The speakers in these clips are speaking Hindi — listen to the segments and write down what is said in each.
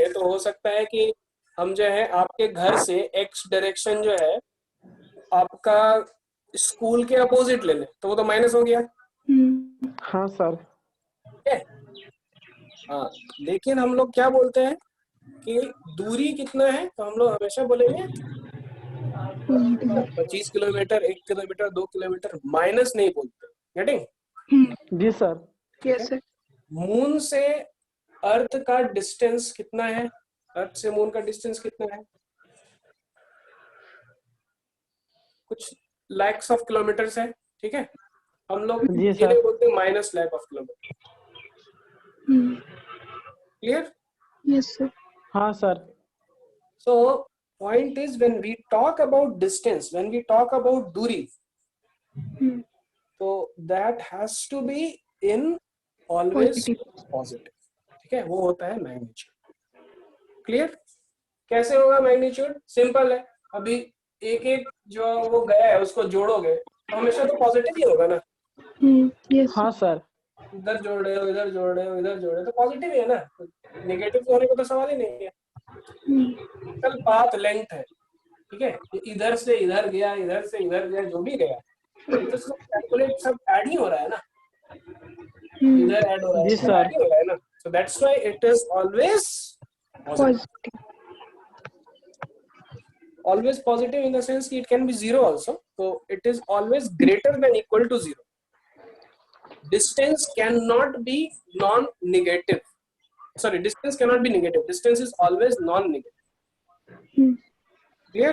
लेंगे तो हो सकता है कि हम जो है आपके घर से एक्स डायरेक्शन जो है आपका स्कूल के अपोजिट ले लें, तो वो तो माइनस हो गया। हाँ सर। ठीक है। हाँ, लेकिन हम लोग क्या बोलते हैं कि दूरी कितना है, तो हम लोग हमेशा बोलेंगे 25 किलोमीटर, 1 किलोमीटर, 2 किलोमीटर, माइनस नहीं बोलते। गेटिंग? जी सर। Yes sir. मून से अर्थ का डिस्टेंस कितना है? अर्थ से मून का डिस्टेंस कितना है? कुछ लैक्स ऑफ किलोमीटर्स है। ठीक है, हम लोग जी ये सर। नहीं बोलते minus lack of kilometre. Clear? Yes sir. हाँ sir. So point is, when we talk about distance, when we talk about दूरी, तो that has to be in always positive. ठीक है, वो होता है मैग्नीट्यूड। क्लियर? कैसे होगा मैग्नीट्यूड? सिंपल है, अभी एक एक जो वो गया है उसको जोड़ोगे तो हमेशा तो पॉजिटिव ही होगा ना। यस हाँ सर। इधर जोड़ रहे हो, इधर जोड़ रहे हो, इधर जोड़ रहे हो तो पॉजिटिव ही है ना, नेगेटिव होने को तो सवाल ही नहीं है। कल पाथ लेंथ है, ठीक है, इधर से इधर गया, इधर से इधर गया, जो भी गया ये तो सब कैलकुलेट, सब ऐड ही हो रहा है ना, इधर ऐड हो रहा है, जी सब सर। ऐड ही हो रहा है ना। So that's why it is always positive. Always positive in the sense कि it can be zero also, so it is always greater than equal to zero. Distance cannot be non-negative. Sorry, distance cannot be negative. Distance is always non-negative. Clear?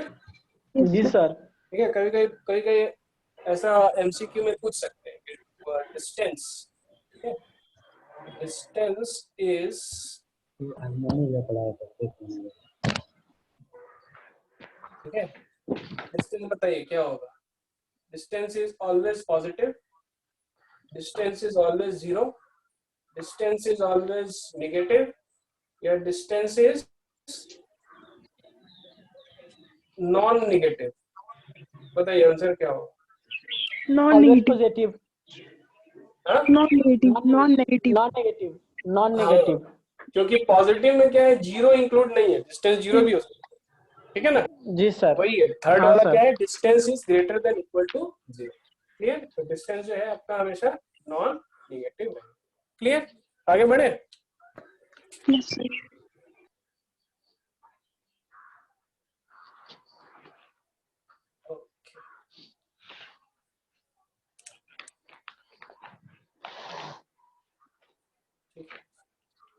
जी सर। ठीक है, कभी कभी ऐसा एमसीक्यू में पूछ सकते हैं कि डिस्टेंस, ठीक है, डिस्टेंस इज, ठीक है, डिस्टेंस बताइए क्या होगा? Distance is always positive, distance is always zero, distance is always negative, या डिस्टेंस इज नॉन नेगेटिव? बताइए आंसर क्या होगा? Non negative. Positive. Non negative. Non negative. Non negative. Non negative. क्योंकि पॉजिटिव में क्या है, जीरो इंक्लूड नहीं है, डिस्टेंस जीरो भी हो सकता है। ठीक है ना? जी सर। वही है, थर्ड हाँ वाला सर। क्या है, distance is greater than equal to zero. Clear? तो डिस्टेंस जो है आपका हमेशा नॉन नेगेटिव है। क्लियर? आगे बढ़े। Yes sir.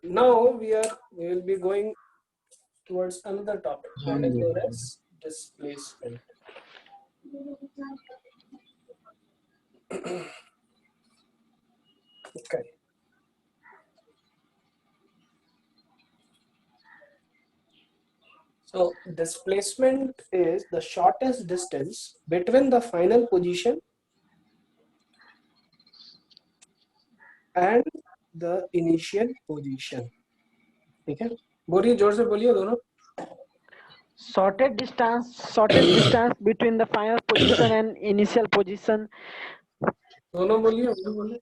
Now we will be going towards another topic that is known as displacement. Okay. So displacement is the shortest distance between the final position and the initial position. ठीक है, बोलिए, जोर से बोलिए दोनों। Shortest distance between the final position and initial position. दोनों बोलिए, बोलिए।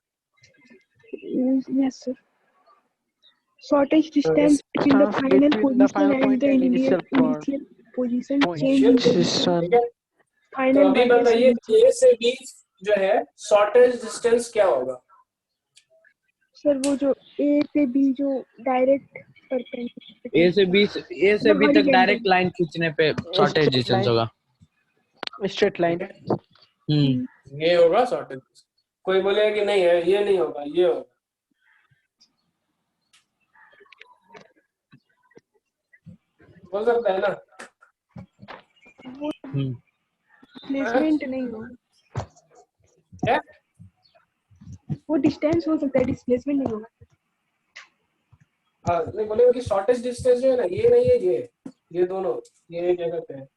Yes sir. Shortest distance between the final position and the initial position change position. ठीक है, तो final अभी minus बताइए initial. ए से बी जो है शॉर्टेस्ट डिस्टेंस क्या होगा? सर वो जो ए से बी जो डायरेक्ट परपेंडिकुलर, ए से बी तक डायरेक्ट लाइन खींचने पे शॉर्टेज डिस्टेंस होगा। Straight line. ये होगा शॉर्टेज। कोई बोलेगा कि नहीं है, ये नहीं होगा, ये होगा। बोल सकता है ना? डिस्प्लेसमेंट नहीं होगा। क्या? वो डिस्टेंस हो सकता है, डिस्प्लेसमेंट नहीं होगा। हाँ, नहीं बोलेगा कि शॉर्टेस्ट डिस्टेंस जो है ना, ये नहीं है, ये दोनों, ये क्या कहते हैं,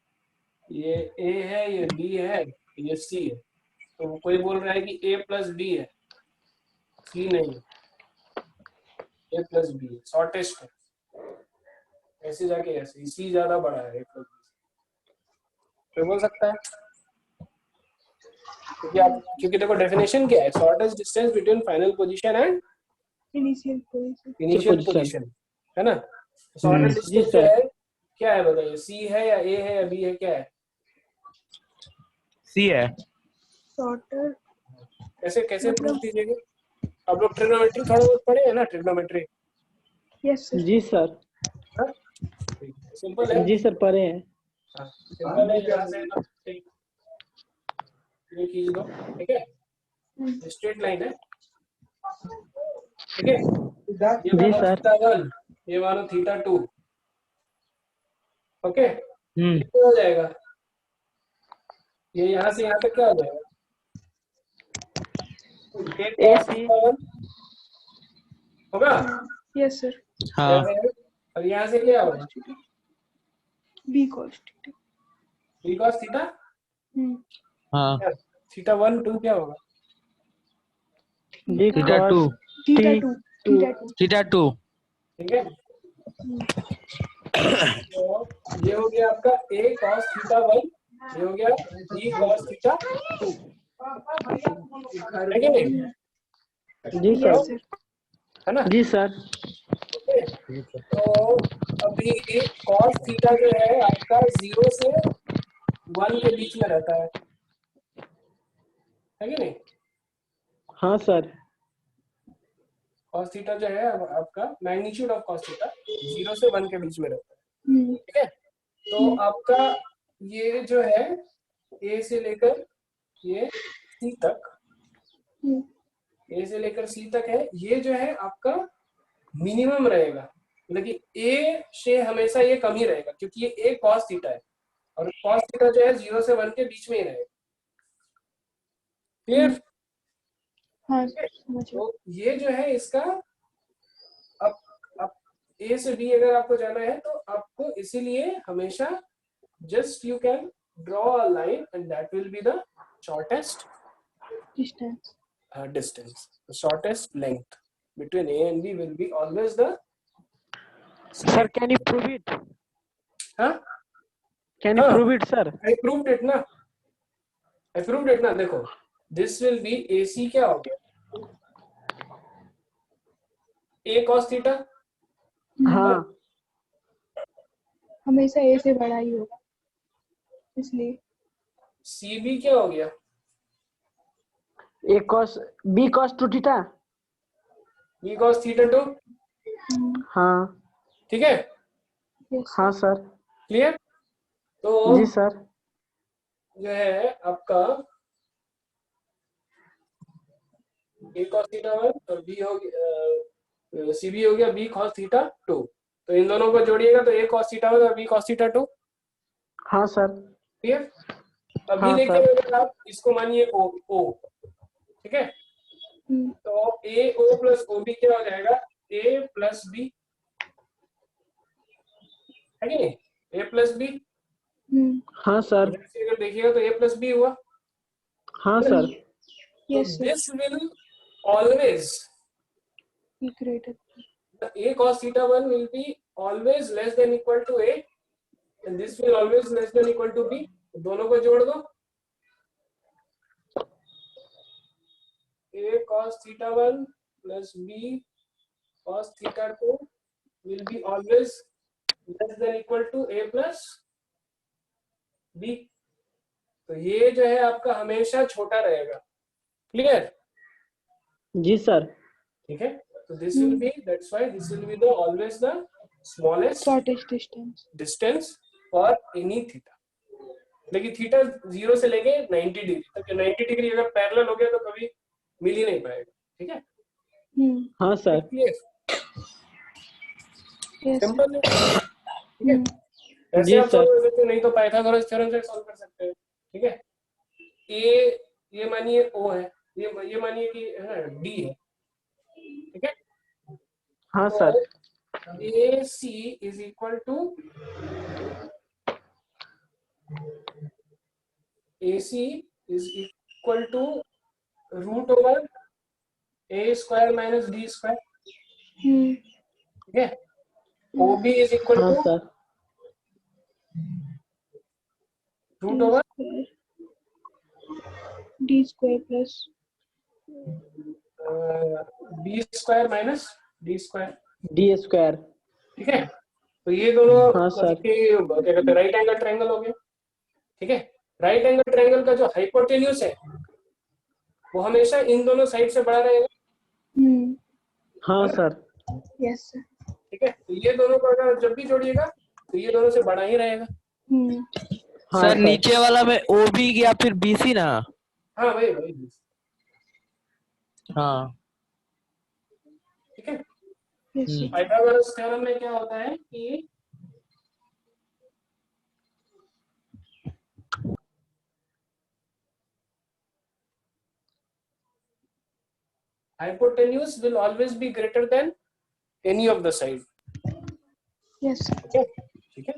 ये ए है, ये बी है, ये सी है। तो कोई बोल रहा है कि ए प्लस बी है, सी नहीं है, ए प्लस बी है, शॉर्टेस्ट है। ऐसे जाके ऐसे सी ज्यादा बड़ा है ए प्लस बी। कोई बोल सकता है? क्योंकि देखो डेफिनेशन क्या है, shortest distance between final position and initial position position, है ना? शॉर्टेस्ट जी डिस्टेंस जो सर। है क्या है बताइए, सी है या ए है या बी है, क्या है? सी है। शॉर्टर कैसे कैसे प्रूव मतलब कीजिएगा? आप लोग ट्रिग्नोमेट्री थोड़ा बहुत पढ़े हैं ना, ट्रिग्नोमेट्री? Yes sir. जी सर। सिंपल है। जी सर पढ़े हैं। हाँ सिंपल है, यहाँ से आप ये खींच दो, ठीक है, स्ट्रेट लाइन है, ठीक है। ये जी मानो सर। थीटा 1, ये मानो थीटा 2, ओके। ये हम्म। क्या हो जाएगा, ये यहाँ से यहाँ तक क्या हो जाएगा, एक ए cos सी। थीटा 1 होगा, यस सर। हाँ। और यहाँ से क्या होगा, B cos theta. B cos theta, हाँ। थीटा 1 2 क्या होगा, B theta two. Cos theta T 2 theta 2। Theta two. ठीक है। तो ये हो गया आपका a cos थीटा 1, ये हो गया b cos थीटा 2, है कि नहीं? जी सर। Yes sir. है ना? जी सर। ओके। तो अभी cos थीटा जो है आपका 0 से 1 के बीच में रहता है कि नहीं? हाँ सर। cos थीटा जो है आपका मैग्नीट्यूड ऑफ cos थीटा 0 से 1 के बीच में रहता है, ठीक है। तो आपका ये जो है a से लेकर ये c तक, ए से लेकर सी तक है, ये जो है आपका मिनिमम रहेगा, मतलब कि ए से हमेशा ये कम ही रहेगा, क्योंकि ये ए कॉस थीटा है और कॉस थीटा जो है 0 से 1 के बीच में ही रहेगा, क्लियर? हाँ समझ गया। तो ये जो है इसका अब ए से बी अगर आपको जाना है तो आपको इसीलिए हमेशा just you can draw a line and that will be the shortest distance. distance, the shortest length between A and B will be always the sir can you prove it? हाँ कैन यू हाँ prove it sir? I proved it ना, I proved it ना, देखो this will be AC क्या हो गया, A cos थीटा, हाँ। हमेशा ए से बड़ा ही होगा इसलिए। CB क्या हो गया, A cos B cos two theta. B cos theta 2, हाँ। ठीक है, हाँ सर। क्लियर? तो जी सर। जो है आपका A cos थीटा 1 और B हो गया CB हो गया B cos थीटा 2, तो इन दोनों को जोड़िएगा तो A cos थीटा 1 और B cos थीटा 2, हाँ सर। क्लियर? अभी हाँ लेकिन सर। अगर आप इसको मानिए O, ठीक है, तो ए ओ प्लस ओ बी क्या हो जाएगा, ए प्लस बी, है कि नहीं, ए प्लस बी, हाँ सर। इधर से अगर देखिएगा तो ए प्लस बी हुआ, हाँ सर। तो this will always a cos theta 1 will be always less than equal to a and this will always less than equal to b, दोनों को जोड़ दो, a cos theta 1 plus b cos theta 2 will be always less than equal to a plus b, तो ये जो है आपका हमेशा छोटा रहेगा, क्लियर? जी सर। ठीक है, तो this will be, that's why this will be the always the smallest shortest distance distance for any theta, लेकिन थीटा 0 से लेके 90 डिग्री तक, 90 डिग्री अगर पैरेलल हो गया तो कभी मिल ही नहीं पाएगा, ठीक है? हाँ सर। सिंपल है, ठीक है। ऐसे जी आप सर। सॉल्व कर सकते हो, नहीं तो पाइथागोरस थ्योरम से सॉल्व कर सकते हैं, ठीक है। ए ये मानिए ओ है, ये मानिए कि है ना डी है, ठीक है। हाँ तो sir. A C is equal to AC is equal to root over a square minus d square, ठीक है। OB is equal हाँ to sir. root over D square plus b square minus d square, D square. ठीक है। तो ये दोनों हाँ, सर। मतलब कि क्या कहते हैं, राइट एंगल ट्रायंगल हो गया। ठीक है, राइट एंगल ट्रायंगल का जो हाइपोटेन्यूज है वो हमेशा इन दोनों साइड से बड़ा रहेगा, हम्म, हाँ सर। Yes sir. ठीक है। तो ये दोनों को अगर जब भी जोड़िएगा तो ये दोनों से बड़ा ही रहेगा। हम्म, हाँ सर सर। नीचे वाला में ओबी या फिर बीसी ना? हाँ भाई भाई, हाँ। ठीक है। Yes sir. पाइथागोरस थ्योरम में क्या होता है कि hypotenuse will always be greater than any of the side. Yes sir. Okay, ठीक है।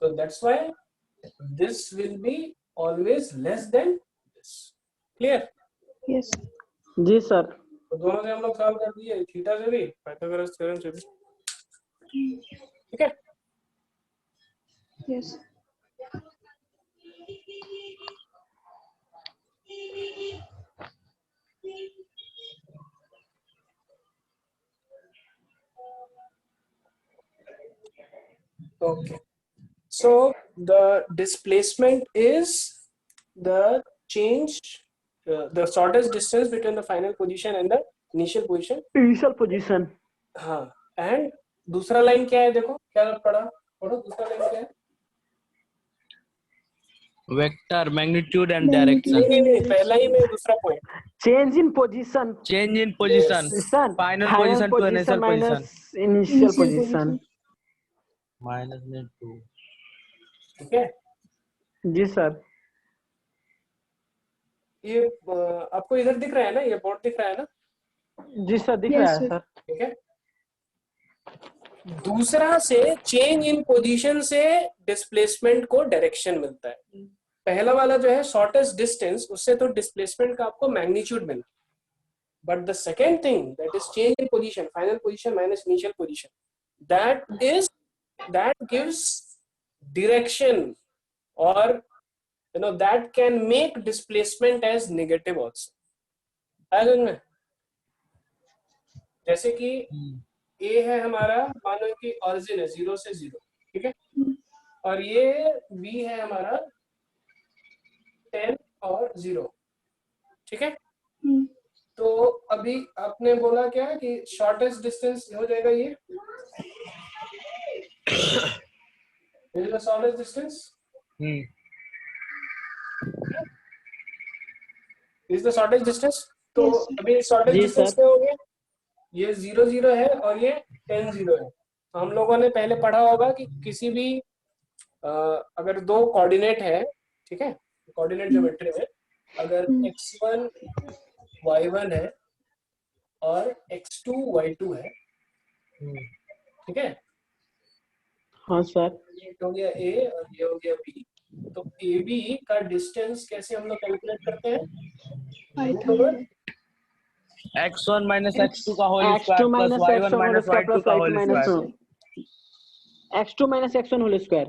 So that's why this will be always less than this. Clear? Yes. जी सर। तो दोनों से हम लोग सॉल्व कर दिए, थीटा से भी पाइथागोरस थ्योरम से भी। ठीक है। Yes. Okay. So the displacement is the change, the shortest distance between the final position and the initial position. Initial position. हाँ, एंड दूसरा लाइन क्या है, देखो क्या पढ़ा, पढ़ो दूसरा लाइन क्या है। वेक्टर मैग्नीट्यूड एंड नहीं डायरेक्शन। नहीं नहीं, पहला ही में दूसरा point. Change in position. Change in position, position. Final final position to position initial position minus initial position. Minus में 2। ठीक है। जी सर। ये आपको इधर दिख रहा है ना, ये बोर्ड दिख रहा है ना। जी सर, दिख Yes, रहा है sir. सर। ठीक है। दूसरा से चेंज इन पोजीशन से डिस्प्लेसमेंट को डायरेक्शन मिलता है। पहला वाला जो है शॉर्टेस्ट डिस्टेंस, उससे तो डिस्प्लेसमेंट का आपको मैग्नीट्यूड मिलता है। But the second thing that is change in position, final position minus initial position, that gives direction, or that can make displacement as negative also. में जैसे कि A है हमारा, मानो कि ऑरिजिन है 0 से 0, ठीक है, और ये B है हमारा 10 और 0, ठीक है। तो अभी आपने बोला क्या कि शॉर्टेस्ट डिस्टेंस हो जाएगा ये shortest distance is the shortest distance. तो Yes, sir. अभी शॉर्टेस्ट जी डिस्टेंस सर। क्या हो गया, ये 0 0 है और ये 10 0 है। तो हम लोगों ने पहले पढ़ा होगा कि किसी भी अगर दो कोऑर्डिनेट है, ठीक है, कोऑर्डिनेट ज्योमेट्री में अगर x1 y1 है और x2 y2 है, ठीक है, हाँ सर। ये हो गया A और ये हो गया B। तो AB का डिस्टेंस कैसे हम लोग कैलकुलेट करते हैं, root over x1 minus x2 का whole x2 square plus minus y1 x1 whole minus square y2 plus का y2 whole minus square. x2 minus x1 whole square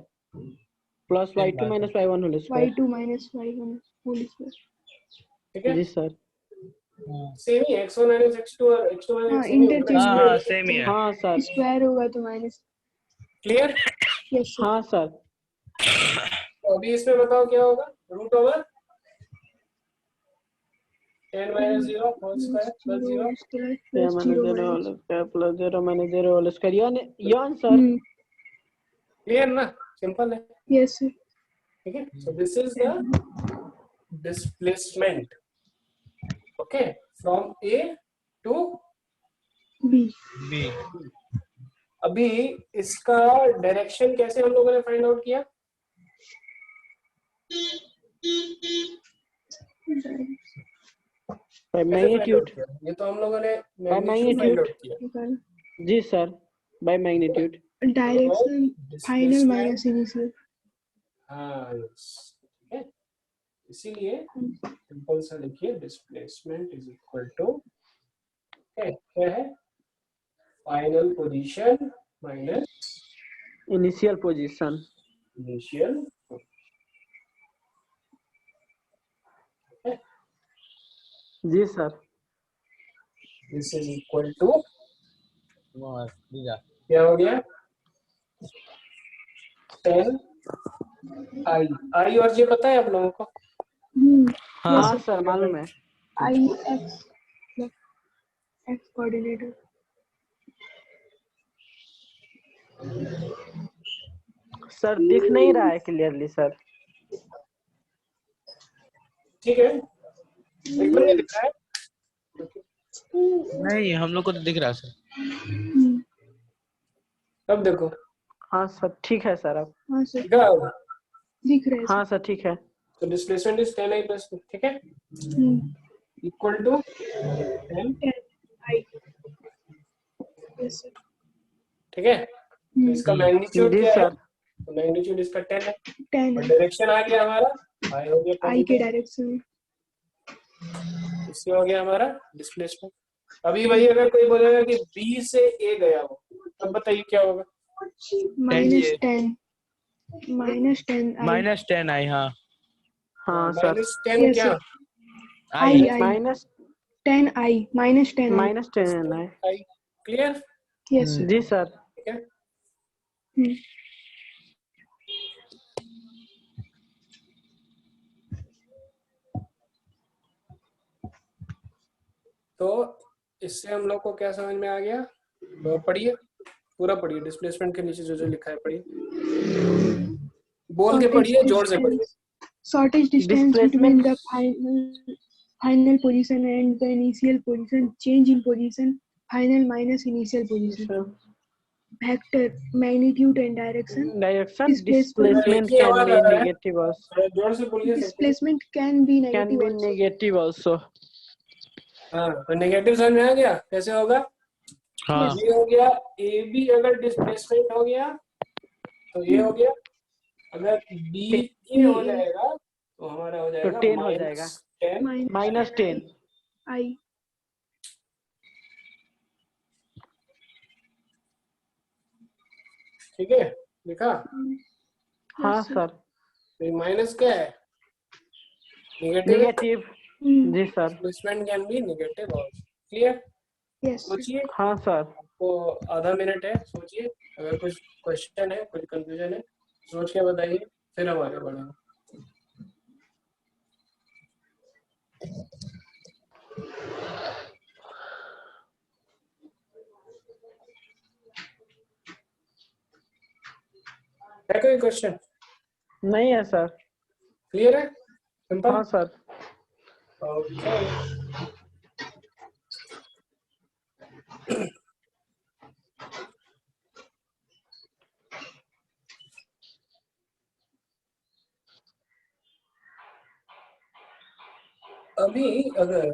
plus y2 minus y1 whole square. Y2 minus Y1 whole square. ठीक है, जी सर। सेम ही x1 माइनस x2 और x2 हाँ, माइनस सेम ही होगा ना, interchange हाँ कर हाँ सकते सेम ही हैं। है। हाँ सर। स्क्वायर होगा तो माइनस। क्लियर। Yes sir. हाँ सर। तो अभी इसमें बताओ क्या होगा, root over 10 minus 0 whole square plus 0। या minus 0 whole square plus 0 minus 0 whole square. ये आंसर। क्लियर ना, सिंपल है। Yes sir. ठीक है, so this is the displacement, okay, from A to B. B. अभी इसका डायरेक्शन कैसे हम लोगों ने फाइंड आउट किया, बाय कैसे फाइंड मैग्नीट्यूड। आउट किया, ये तो हम लोगों ने बाय मैग्नीट्यूड फाइंड आउट किया। निकाल। जी sir, by magnitude. Direction final displacement, minus initial. हाँ yes, ठीक है, इसीलिए सिंपल सा लिखिए डिस्प्लेसमेंट इज इक्वल टू क्या है, final position minus initial position. Initial. जी sir. This is equal to क्या क्या हो गया, 10 आई और जे पता है आप लोगों को? हाँ हाँ सर मालूम है। आई एक्स एक्स कोऑर्डिनेटर। सर दिख नहीं रहा है क्लियरली सर। ठीक है, एकदम नहीं दिख रहा है। नहीं, हम लोग को तो दिख रहा है सर। अब देखो, हाँ सर ठीक है सर अब। हाँ सर दिखा होगा। दिख रहा है हाँ सर ठीक है। तो डिस्प्लेसमेंट इज 10 आई प्लस 2, ठीक है, equal to 10, 10 I. Yes sir. ठीक है। तो इसका मैग्नीट्यूड जी क्या है? सर। तो मैग्नीट्यूड इसका 10 है 10 और है डायरेक्शन आ गया हमारा आई हो गया आई के पॉजिटिव, डायरेक्शन में। इससे हो गया हमारा डिस्प्लेसमेंट। अभी वही अगर कोई बोलेगा कि बी से ए गया हो, तब बताइए क्या होगा? -10 आई। -10 आई। हाँ हाँ सर। -10 यस क्या? Sir. I. I minus -10 i -10 i. -10 है। I, clear? Yes sir. जी सर। ठीक है। तो इससे हम लोग को क्या समझ में आ गया? तो पढ़िए, पूरा पढ़िए, डिस्प्लेसमेंट के नीचे जो जो लिखा है पढ़िए, बोल के पढ़िए, जोर से पढ़िए। Shortest distance Displacement- between the final position and the initial position. Change in position. Final minus initial position. Vector, magnitude and direction. Direction Displacement. Displacement ये कैन आवाज बी आ रहा है, नेगेटिव आल्सो। थोड़ा जोर से बोलिए। Displacement can be can negative be also. Negative also. हाँ, तो नेगेटिव समझ में आ गया कैसे होगा? हाँ ये हो गया ए बी, अगर डिस्प्लेसमेंट हो गया तो ये हो गया, अगर बी ए हो जाएगा तो हमारा हो जाएगा 10 हो जाएगा। Minus -10। I. ठीक है, लिखा? हाँ Yes, sir. सर। तो माइनस क्या है? नेगेटिव। नेगेटिव। जी sir. Displacement can be negative also, clear? Yes. sir. सोचिए, हाँ सर। आपको आधा मिनट है, सोचिए, अगर कुछ क्वेश्चन है, कुछ कंफ्यूजन है, सोच के बताइए, फिर हम आगे बढ़ेंगे। है कोई क्वेश्चन? नहीं है सर। क्लियर है? सिंपल। हाँ सर। ओके। अभी अगर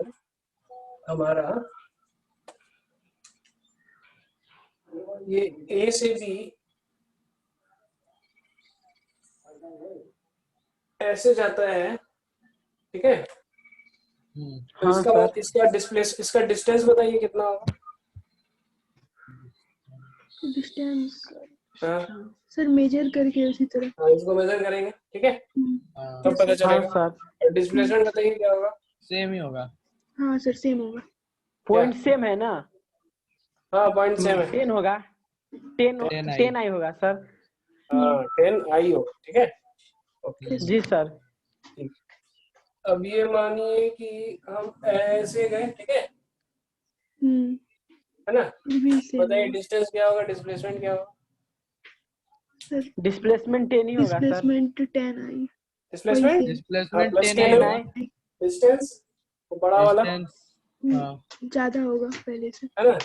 हमारा ये ए से बी ऐसे जाता है, ठीक है, तो हाँ सर। इसका डिस्टेंस बताइए कितना होगा? Distance. हाँ, सर मेजर करके उसी तरह। हाँ, इसको मेजर करेंगे, ठीक है, तब पता हाँ चलेगा। सर। और डिस्प्लेसमेंट बताइए क्या होगा? सेम ही होगा। हाँ सर सेम होगा। पॉइंट सेम है ना। हाँ, पॉइंट सेम है। 10 होगा। 10 आई होगा सर। हाँ, 10 आई होगा, ठीक है। ओके, जी सर। ठीक। अब ये मानिए कि हम ऐसे गए, ठीक है ना? भी सेम बताइए होगा। डिस्टेंस क्या होगा, डिस्प्लेसमेंट क्या होगा? सर डिस्प्लेसमेंट 10 ही होगा सर। डिस्प्लेसमेंट 10 आई। डिस्प्लेसमेंट डिस्प्लेसमेंट प्लस 10 10 आई होगा। होगा। डिस्टेंस तो बड़ा वाला, डिस्टेंस हाँ ज्यादा होगा पहले से। है ना?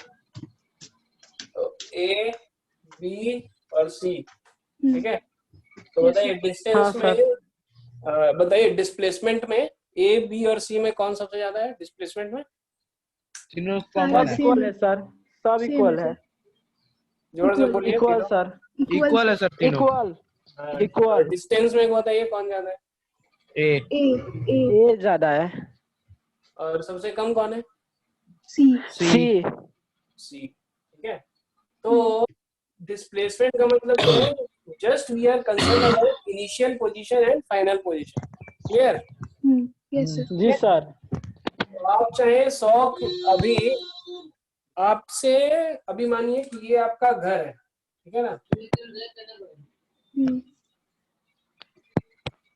तो ए बी और सी, ठीक है। तो बताइए डिस्टेंस हाँ, में, बताइए डिस्प्लेसमेंट में ए बी और सी में कौन सबसे ज्यादा है? डिस्प्लेसमेंट में तीनों सारे कॉमन सब है। इक्वल है सर। सब Same इक्वल है है। जोर से Equal, बोलिए। इक्वल तीनों। सर। इक्वल है सर तीनों। इक्वल। हाँ, इक्वल। और डिस्टेंस में बताइए कौन ज्यादा है? ए ए ए ए ज्यादा है। और सबसे कम कौन है? सी। सी। सी, ठीक है। तो डिस्प्लेसमेंट का मतलब क्या है? Just we are concern about initial position and final position, clear? Yes sir. जी सर। तो आप चाहे 100 अभी आपसे, अभी मानिए कि ये आपका घर है, ठीक है ना?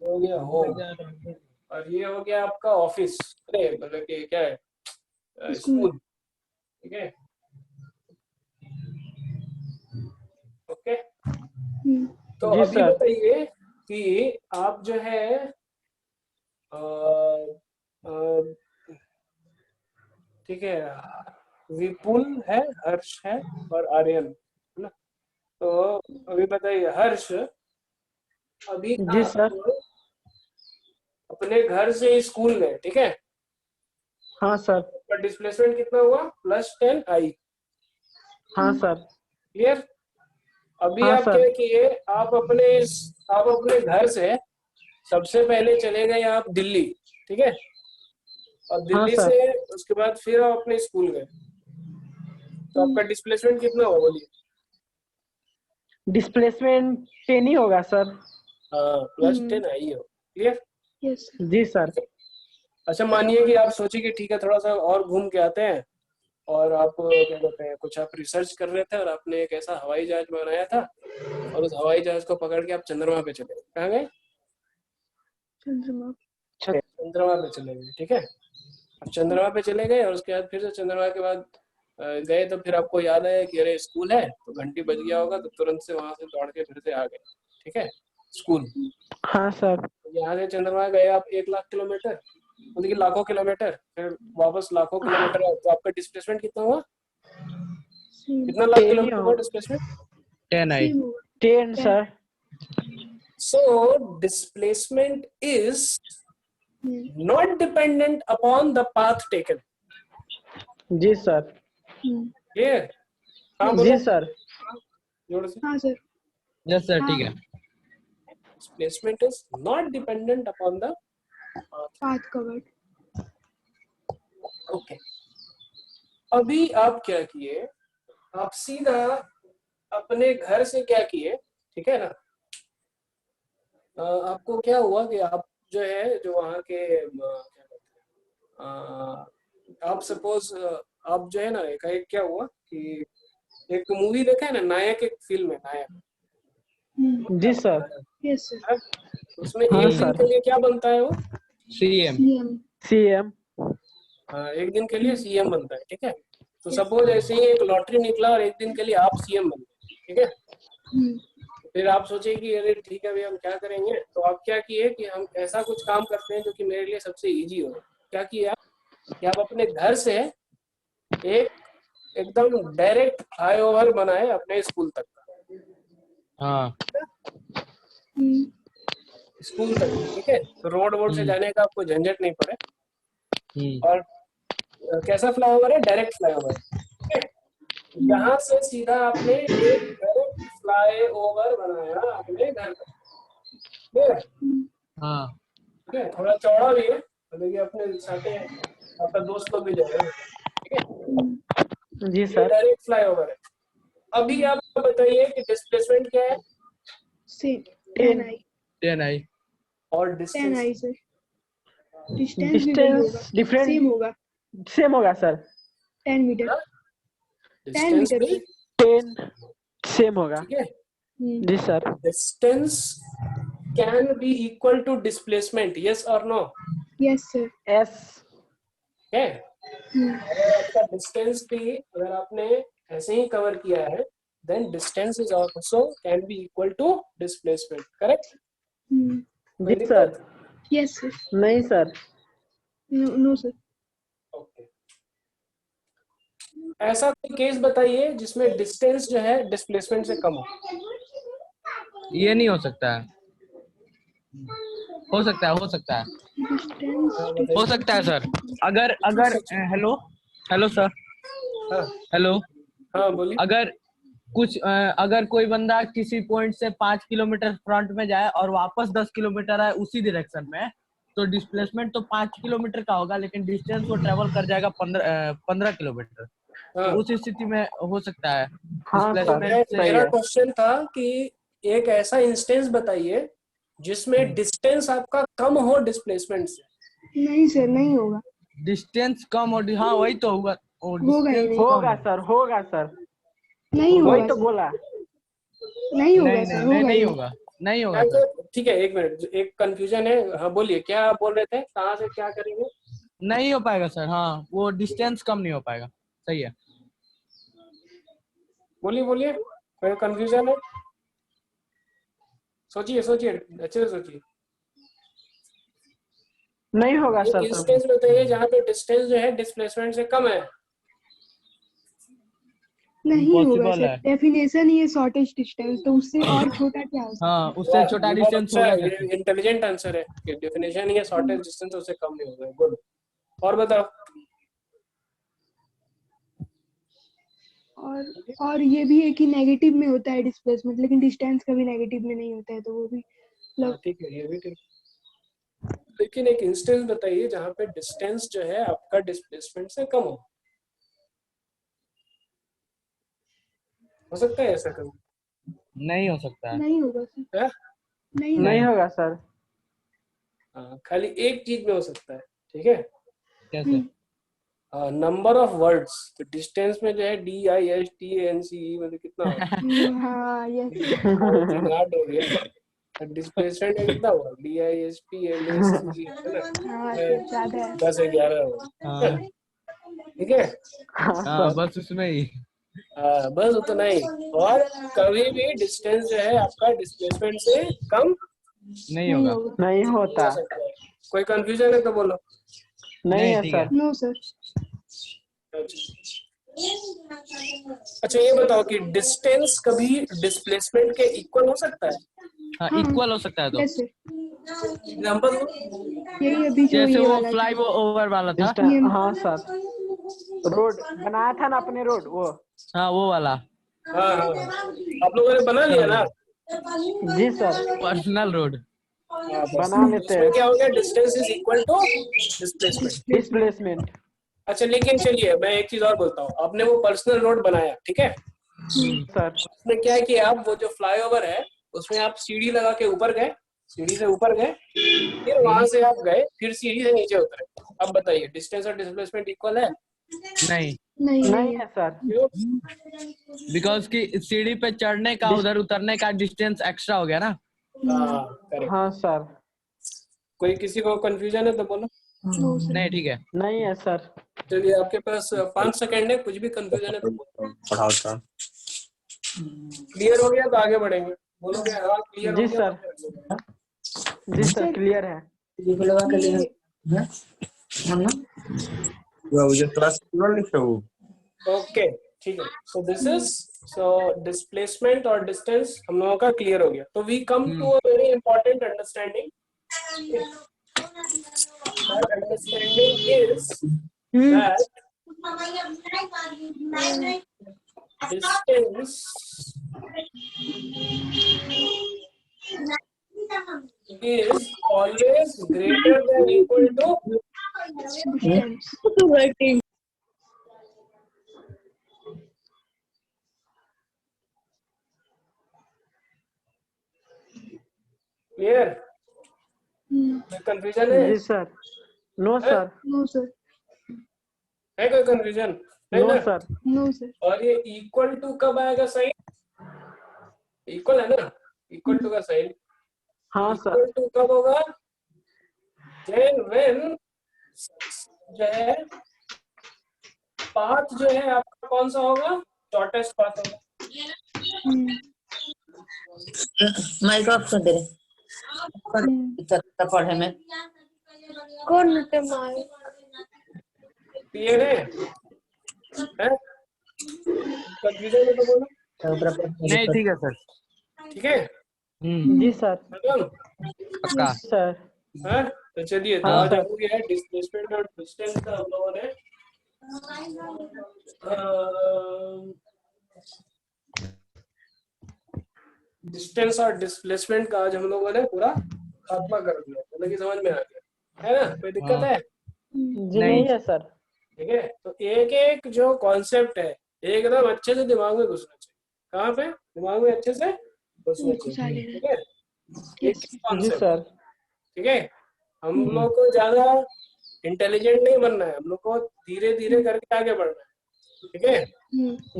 हो गया होम, और ये हो गया आपका ऑफिस, अरे मतलब कि क्या है, स्कूल। स्कूल। ठीक है, ओके। तो जी अभी सर। बताइए कि आप जो है अ, अ, ठीक है, विपुल है, हर्ष है और आर्यन है ना। तो अभी बताइए हर्ष, अभी जी आप सर। अपने घर से स्कूल गए, ठीक है, हाँ सर। पर डिस्प्लेसमेंट कितना हुआ, +10 I। हाँ सर। क्लियर। अभी हाँ आप सर। क्या किए, आप अपने घर से सबसे पहले चले गए आप दिल्ली, ठीक है, और हाँ दिल्ली सर। से उसके बाद फिर आप अपने स्कूल गए, तो आपका डिस्प्लेसमेंट कितना हुआ बोलिए। डिस्प्लेसमेंट 10 ही होगा सर। हाँ, +10 I हो। क्लियर। यस। जी सर। अच्छा मानिए कि आप सोचिए कि ठीक है थोड़ा सा और घूम के आते हैं, और आप क्या कहते हैं, कुछ आप रिसर्च कर रहे थे और आपने एक ऐसा हवाई जहाज बनाया था, और उस हवाई जहाज को पकड़ के आप चंद्रमा पे चले गए। कहाँ गए? चंद्रमा। चंद्रमा पे चले गए, ठीक है। अब चंद्रमा पे चले गए और उसके बाद फिर से चंद्रमा के बाद गए, तो फिर आपको याद आया कि अरे स्कूल है, तो घंटी बज गया होगा, तो तुरंत से वहां से दौड़ के फिर से आ गए, ठीक है, स्कूल। हाँ सर। यहाँ से चंद्रमा गए आप 1 लाख किलोमीटर, मतलब कि लाखों किलोमीटर, फिर वापस लाखों किलोमीटर आए, तो आपका डिस्प्लेसमेंट कितना हुआ, सेम। कितना लाख 10 ही किलोमीटर हुआ होगा। डिस्प्लेसमेंट? 10 I। सेम होगा। 10 sir. So displacement is hmm. not dependent upon the path taken. जी सर। Clear? हाँ जी बोलो सर। जोर से। हाँ सर। यस सर, हाँ। ठीक है। Displacement is not dependent upon the path. Path covered. Okay. अभी आप क्या किए, आप सीधा अपने घर से क्या किए, ठीक है ना। आपको क्या हुआ कि आप जो है, जो वहाँ के क्या कहते हैं, आप सपोज आप जो है ना, एक क्या हुआ कि एक मूवी देखा है ना, नायक, एक फिल्म है नायक। जी सर। Yes sir. हाँ, उसमें हाँ एक दिन सर। के लिए क्या बनता है वो, CM। सीएम। CM। हाँ, एक दिन के लिए सीएम बनता है, ठीक है। तो Yes. सपोज ऐसे ही एक लॉटरी निकला और एक दिन के लिए आप सीएम बन गए, ठीक है। फिर आप सोचे कि अरे ठीक है भैया हम क्या करेंगे, तो आप क्या किए कि हम ऐसा कुछ काम करते हैं जो कि मेरे लिए सबसे इजी हो। क्या किए आप कि आप अपने घर से एक एकदम डायरेक्ट फ्लाईओवर बनाए अपने स्कूल तक का, हाँ। स्कूल तक, ठीक है। तो रोड वोड से जाने का आपको झंझट नहीं पड़े। और कैसा फ्लाईओवर है, डायरेक्ट फ्लाईओवर, ठीक है। यहाँ से सीधा आपने एक डायरेक्ट फ्लाईओवर बनाया अपने घर तक, ठीक है। हाँ। ठीक है, थोड़ा चौड़ा भी है, मतलब कि अपने साथ आपका दोस्त लोग भी जाएगा, ठीक है। जी ये सर। डायरेक्ट फ्लाईओवर है। अभी आप बताइए कि डिस्प्लेसमेंट क्या है सेम। 10। 10 आई। 10 I। और 10 डिस्टेंस। आई सर। डिस्टेंस भी वही होगा, डिस्टेंस डिफरेंट सेम होगा। सेम होगा सर। 10 मीटर। 10 डिस्टेंस मीटर भी, सर। 10 सेम होगा। ठीक है। जी sir. Distance can be equal to displacement, yes और नो? Yes sir. S। है। अगर आपका डिस्टेंस भी, अगर आपने ऐसे ही कवर किया है, then distance is also can be equal to displacement, correct? जी कोई सर। दिक्कत? Yes sir. नहीं सर। No sir. ओके। ऐसा कोई केस बताइए जिसमें डिस्टेंस जो है डिस्प्लेसमेंट से कम हो। ये नहीं हो सकता है। हो सकता है, हो सकता है, डिस्टेंस। हाँ हो बताइए। सकता है सर। अगर अगर हेलो, हेलो सर, हाँ हेलो। हाँ बोलिए। अगर कुछ अगर कोई बंदा किसी पॉइंट से 5 किलोमीटर फ्रंट में जाए और वापस 10 किलोमीटर आए उसी डायरेक्शन में, तो डिस्प्लेसमेंट तो 5 किलोमीटर का होगा, लेकिन डिस्टेंस वो ट्रेवल कर जाएगा 15 किलोमीटर। तो हाँ, उस स्थिति में हो सकता है हाँ सर। डिस्प्लेसमेंट से। सही मेरा है। क्वेश्चन था कि एक ऐसा इंस्टेंस बताइए जिसमें डिस्टेंस आपका कम हो डिस्प्लेसमेंट से। नहीं सर, नहीं होगा। डिस्टेंस कम और हाँ वही तो होगा, होगा ही डिस्टेंस नहीं। कम होगा हो। सर। होगा सर। नहीं वही होगा तो सर। बोला। नहीं होगा नहीं सर, नहीं नहीं होगा ही नहीं नहीं। होगा, नहीं होगा सर। ठीक है, एक मिनट, एक कंफ्यूजन है। हाँ बोलिए, क्या बोल रहे थे, कहाँ से क्या करेंगे? नहीं हो पाएगा सर, हाँ वो डिस्टेंस कम नहीं हो पाएगा। सही है। बोलिए बोलिए, कोई कंफ्यूजन है? सोचिए सोचिए, अच्छे से सोचिए। नहीं होगा एक सर। इंस्टेंस बताइए जहाँ पे डिस्टेंस जो है डिस्प्लेसमेंट से कम है। नहीं होगा Impossible सर, है। डेफिनेशन ही है शॉर्टेज डिस्टेंस, तो उससे और छोटा क्या हो सकता हाँ है? उससे छोटा ये बहुत डिस्टेंस अच्छा होगा है, कैसे? ये इंटेलिजेंट आंसर है कि डेफिनेशन ही है शॉर्टेज डिस्टेंस, उससे कम नहीं होगा। गुड। और बताओ। और ये भी है कि नेगेटिव में होता है डिस्प्लेसमेंट, लेकिन डिस्टेंस कभी नेगेटिव में नहीं होता है, तो वो भी हाँ मतलब ठीक है, ये भी ठीक। लेकिन एक इंस्टेंस बताइए जहाँ पे डिस्टेंस जो है आपका डिस्प्लेसमेंट से कम हो सकता है ऐसा कभी? नहीं हो सकता है। नहीं होगा सर, है? नहीं नहीं होगा। होगा सर। हाँ, खाली एक चीज में हो सकता है। ठीक है, कैसे? Number of words. तो डिस्टेंस में जो है DISTANCE मतलब कितना होगा? हाँ यस। 8 हो गया। डिस्प्लेसमेंट में कितना हुआ? DISPLACE है ना? हाँ सर, ज्यादा है। 10 11 होगा। हाँ ठीक है, हाँ हाँ सर। बस उसमें ही। बस उतना ही। और कभी भी डिस्टेंस जो है आपका डिस्प्लेसमेंट से कम नहीं नहीं होगा। होगा। नहीं हो होता। सकता है। कोई कंफ्यूजन है तो बोलो। नहीं नहीं है ठीक है। सर। No sir. अच्छा ये बताओ कि डिस्टेंस कभी डिस्प्लेसमेंट के इक्वल हो सकता है? हाँ हाँ इक्वल हो सकता है तो। यस सर, एग्जाम्पल दो। यही अभी जो जैसे ये वो वाला था। फ्लाई ओवर वाला था। ये हाँ सर, रोड बनाया था ना आपने, रोड वो। हाँ वो वाला हाँ हाँ हाँ। आप लोगों ने बना लिया ना? जी सर, पर्सनल रोड। हाँ बस, बना तो लेते इसमें क्या हैं। हो गया? Distance is equal to displacement. Displacement. अच्छा लेकिन चलिए मैं एक चीज और बोलता हूँ। आपने वो पर्सनल रोड बनाया, ठीक है? सर उसमें क्या है कि आप वो जो फ्लाईओवर है उसमें आप सीढ़ी लगा के ऊपर गए, सीढ़ी से ऊपर गए, फिर वहां से आप गए, फिर सीढ़ी से नीचे उतरे। अब बताइए डिस्टेंस और डिस्प्लेसमेंट इक्वल है? नहीं, नहीं नहीं नहीं है है। सर। क्यों? बिकॉज की सीढ़ी पे चढ़ने का उधर उतरने का डिस्टेंस एक्स्ट्रा हो गया ना। हाँ करेक्ट। हाँ सर। कोई किसी को कंफ्यूजन है तो बोलो। No sir. नहीं ठीक है। नहीं है सर। चलिए आपके पास 5 सेकंड है, कुछ भी कंफ्यूजन है तो पढ़ाओ था। क्लियर हो गया तो आगे बढ़ेंगे। बोलोगे हाँ क्लियर हो जी गया तो सर। आगे बढ़ेंगे। जी सर, सर क्लियर है। ये ये क्लास लिखे हो। ओके ठीक है। So this is, so displacement और डिस्टेंस हम लोगों का क्लियर हो गया। तो we come to a very important understanding. That understanding is that distance is always greater than equal to distance. clear? Confusion है? जी सर। नो है? सर। No sir. है कोई कंफ्यूजन? नहीं नो ना? सर। No sir. और ये इक्वल टू कब आएगा साइन? इक्वल है ना? इक्वल टू का साइन हाँ सर। इक्वल टू कब होगा? then when जो है पाथ जो है आपका कौन सा होगा? शॉर्टेस्ट पाथ होगा। माइक ऑफ कर दे रहे पढ़े में। कौन नटे मार? क्लियर है? कंफ्यूजन है तो बोलो। नहीं ठीक है सर। ठीक है, जी सर। खत्म? पक्का। सर। हाँ तो चलिए, तो हाँ आज सर। हो गया है डिस्प्लेसमेंट और डिस्टेंस का हम लोगों ने डिस्टेंस और डिस्प्लेसमेंट का आज हम लोगों ने पूरा खात्मा कर दिया, मतलब कि समझ में आ गया है ना? कोई दिक्कत है? जी नहीं है सर। ठीक है, तो एक एक जो कॉन्सेप्ट है एकदम अच्छे से दिमाग में घुसना चाहिए। कहाँ पे? दिमाग में अच्छे से घुसना चाहिए। ठीक है, एक जी कॉन्सेप्ट। सर। ठीक है, हम लोग को ज्यादा इंटेलिजेंट नहीं बनना है, हम लोग को धीरे धीरे करके आगे बढ़ना है। ठीक है,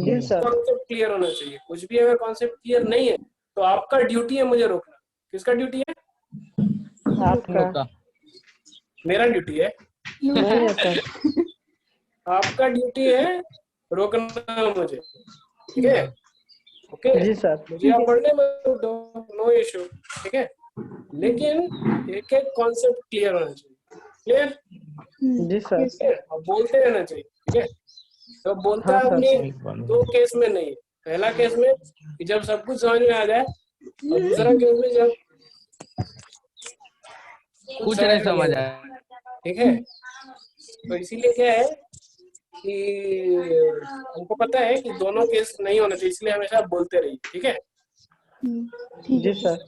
जी सर। कॉन्सेप्ट क्लियर होना चाहिए। कुछ भी अगर कॉन्सेप्ट क्लियर नहीं है तो आपका ड्यूटी है मुझे रोकना। किसका ड्यूटी है? आपका का। मेरा ड्यूटी है, नहीं है सर। आपका ड्यूटी है रोकना मुझे, ठीक है? ओके, जी सर। मुझे आप पढ़ने मत दो, नो इशू, ठीक है? लेकिन एक एक कॉन्सेप्ट क्लियर होना चाहिए, क्लियर? जी सर। यस ठीक है, अब बोलते रहना चाहिए, ठीक है? तो बोलता हाँ है सर। अपनी दो केस में नहीं है। पहला केस में कि जब सब कुछ समझ में आ जाए, और दूसरा केस में जब कुछ नहीं समझ आया। ठीक है? तो इसीलिए क्या है कि हमको पता है कि दोनों केस नहीं होना चाहिए, इसलिए हमेशा बोलते रहिए, ठीक है? ठीक जी है सर।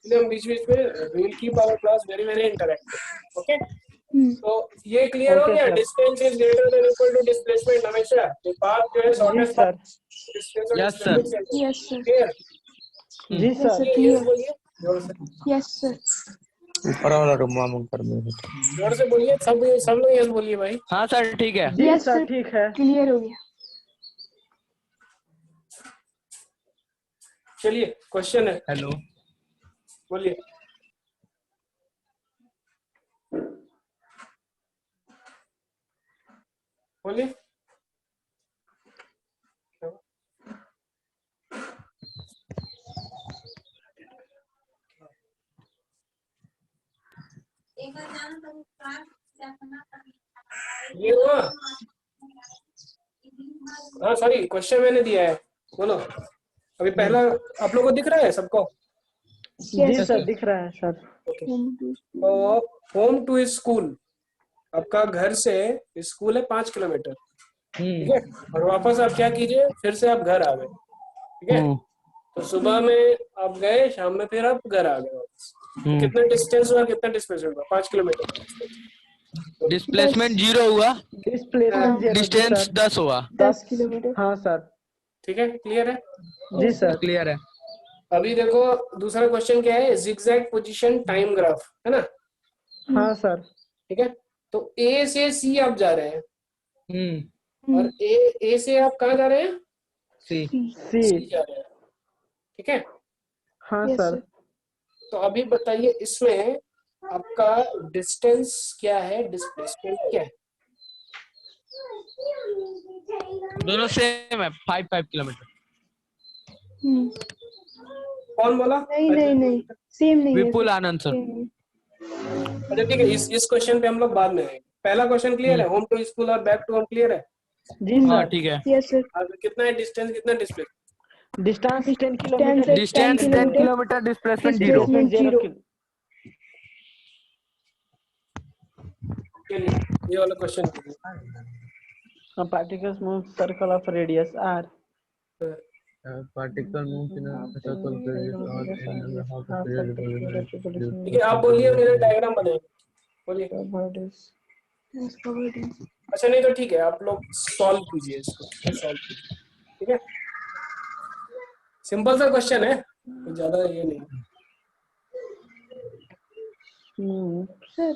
इसलिए हम बीच बीच में we will keep our class very very interactive, okay? तो ये क्लियर हो ओके गया, sir. Distance is greater than equal to displacement. हमेशा ये बात जो है जी शॉर्टेस्ट सर। डिस्टेंस और Yes, sir. डिस्प्लेसमेंट से यस सर क्लियर? जी yes sir. Sir yes clear बोलिए, जोर से, यस सर ऊपर वाला रूम में कर में जोर से बोलिए, सब लोग यस बोलिए भाई। हाँ सर ठीक है। जी यस सर सर ठीक है। क्लियर हो गया चलिए क्वेश्चन है, हेलो। बोलिए। बोलिए। ये हुआ? हाँ सॉरी, क्वेश्चन मैंने दिया है, बोलो। अभी पहला आप लोगों को दिख रहा है सबको? जी यस सर दिख रहा है सर। ओके, तो होम टू स्कूल, आपका घर से स्कूल है 5 किलोमीटर, ठीक है? और वापस आप क्या कीजिए, फिर से आप घर आ गए, ठीक है? तो सुबह में आप गए, शाम में फिर आप घर आ गए वापस। तो कितना डिस्टेंस हुआ, कितना डिस्प्लेसमेंट हुआ? 5 किलोमीटर। डिस्प्लेसमेंट 0 हुआ, डिस्प्लेसमेंट 0 जी डिस्टेंस सर। 10 हुआ। 10 किलोमीटर हाँ सर। ठीक है, क्लियर है? जी सर। क्लियर है। अभी देखो दूसरा क्वेश्चन क्या है, जिगजैग पोजीशन टाइम ग्राफ, है ना? हाँ सर। ठीक है, तो ए से सी आप जा रहे हैं, और ए से आप कहाँ जा रहे हैं? सी। सी। सी जा रहे हैं, ठीक है? हाँ यस सर। सर तो अभी बताइए इसमें आपका डिस्टेंस क्या है, डिस्प्लेसमेंट क्या है? दोनों सेम है, 5 किलोमीटर। कौन बोला? नहीं नहीं नहीं सेम नहीं है विपुल सर आनंद सर। same नहीं। अच्छा ठीक है, इस क्वेश्चन पे हम लोग बाद में आएंगे। पहला क्वेश्चन क्लियर है, होम टू स्कूल और बैक टू होम क्लियर है? जी हाँ सर। ठीक है। यस सर अब कितना है डिस्टेंस, कितना डिस्प्लेस? Distance 10 10 kilometre. से 10 distance 10 kilometre kilometre, displacement 0। Displacement 0 चलिए ये वाला क्वेश्चन कीजिए। particles move circle of radius r. Particle move in a circle ठीक है, आप बोलिए, मेरा डायग्राम बनाइए, बोलिए। yes covered in अच्छा नहीं तो ठीक है, आप लोग सॉल्व कीजिए इसको, सॉल्व कीजिए, ठीक है? सिंपल सा क्वेश्चन है, कुछ ज्यादा ये नहीं। सर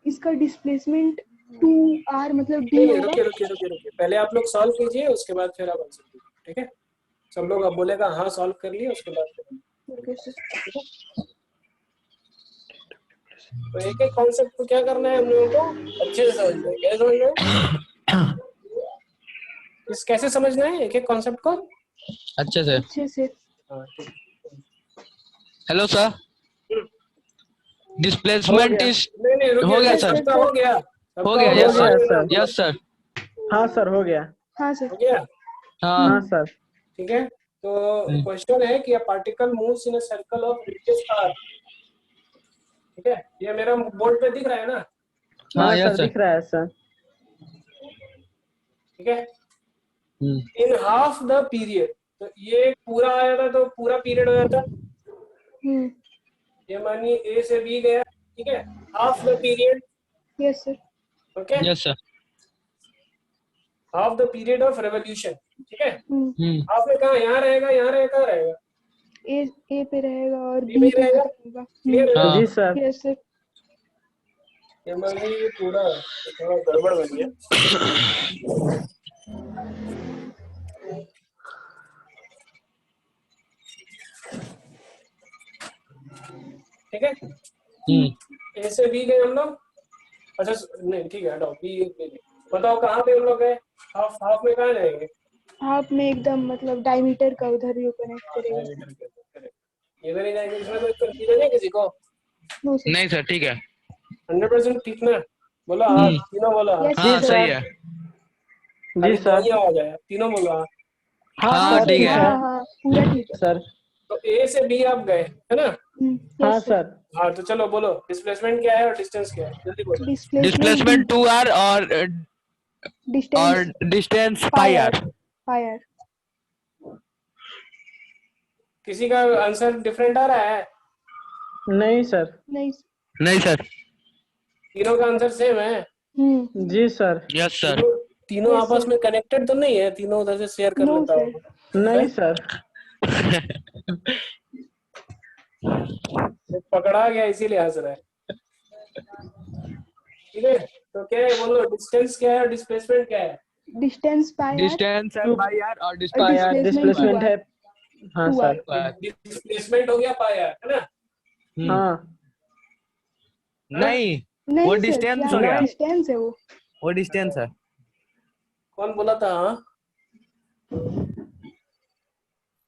इसका डिस्प्लेसमेंट 2r मतलब d नहीं नहीं, होगा रुकिए रुकिए रुकिए रुकिए, पहले आप लोग सॉल्व कीजिए, उसके बाद फिर आप आंसर कीजिए, ठीक है? सब लोग अब बोलेगा हाँ सॉल्व कर लिए, उसके बाद फिर ओके सर तो एक एक कॉन्सेप्ट को क्या करना है हम लोगों को अच्छे से समझना है। कैसे समझना है, इस कैसे समझना है एक एक कॉन्सेप्ट को? अच्छे से। अच्छे से हाँ ठीक। हेलो सर, डिस्प्लेसमेंट इज नहीं नहीं रुकिए, हो गया रुकिए, सर। सबका हो गया, हो गया। हो यस गया सर, सर। Yes sir. हाँ सर हो गया। हाँ सर हो गया, हाँ हाँ सर। ठीक है? तो क्वेश्चन है कि a particle moves in a circle of radius r, ठीक है? ये मेरा बोर्ड पे दिख रहा है ना? हाँ हाँ, सर yes, sir. दिख रहा है सर। ठीक है, इन हाफ द पीरियड, तो ये पूरा आया था तो पूरा पीरियड हो जाता, ये मानिए ए से बी गया, ठीक है? Half the period, yes sir okay? Yes sir. Half the period of revolution, ठीक है? हम्म हाफ में कहा, यहाँ रहेगा, यहाँ रहेगा, कहाँ रहेगा? ए पे रहेगा और B बी पे पे रहेगा? रहेगा क्लियर है ना? हाँ। जी सर। यस सर ये मानिए ये पूरा थोड़ा गड़बड़ बन गया, ठीक है? ए से बी गए हम लोग। अच्छा नहीं ठीक है हटाओ बी बताओ कहाँ पे हम लोग गए। हाफ हाफ में कहाँ जाएंगे। हाफ में एकदम मतलब डायमीटर का उधर जो कनेक्ट करेगा। इधर ही जाएंगे इसमें कोई कंफ्यूजन है किसी को। No sir. नहीं सर ठीक है 100% ठीक ना। बोलो हाँ तीनों बोलो हाँ। यस हाँ जी सही सर। है जी खाली दो सर। ही आवाज आया तीनों बोलो हाँ। हाँ हाँ सर ठीक ठीक है है हाँ हाँ पूरा ठीक है। सर। तो ए से बी आप गए है ना। हाँ यस सर। सर। हाँ तो चलो बोलो डिस्प्लेसमेंट क्या है और डिस्टेंस क्या है जल्दी बोलो। डिस्प्लेसमेंट डिस्प्लेसमेंट 2r डिस्टेंस और distance pi pi R r। Pi R. किसी का आंसर डिफरेंट आ रहा है। नहीं सर। नहीं। नहीं सर तीनों का आंसर सेम है। जी सर। यस सर तीनों तीनों Yes, आपस sir. में कनेक्टेड तो नहीं है तीनों उधर से शेयर कर No, लेता sir. हूँ। नहीं सर। पकड़ा गया इसीलिए हंस रहा है। ठीक है तो क्या है बोलो डिस्टेंस क्या है और डिस्प्लेसमेंट क्या है। डिस्टेंस पाई आर डिस्टेंस है पाई r और और पाई आर डिस्प्लेसमेंट डिस्प्लेसमेंट है। हाँ 2r। सर। डिस्प्लेसमेंट हो गया पाया है ना। हाँ नहीं वो नहीं सर डिस्टेंस क्या हो गया डिस्टेंस है वो डिस्टेंस है कौन बोला था हाँ।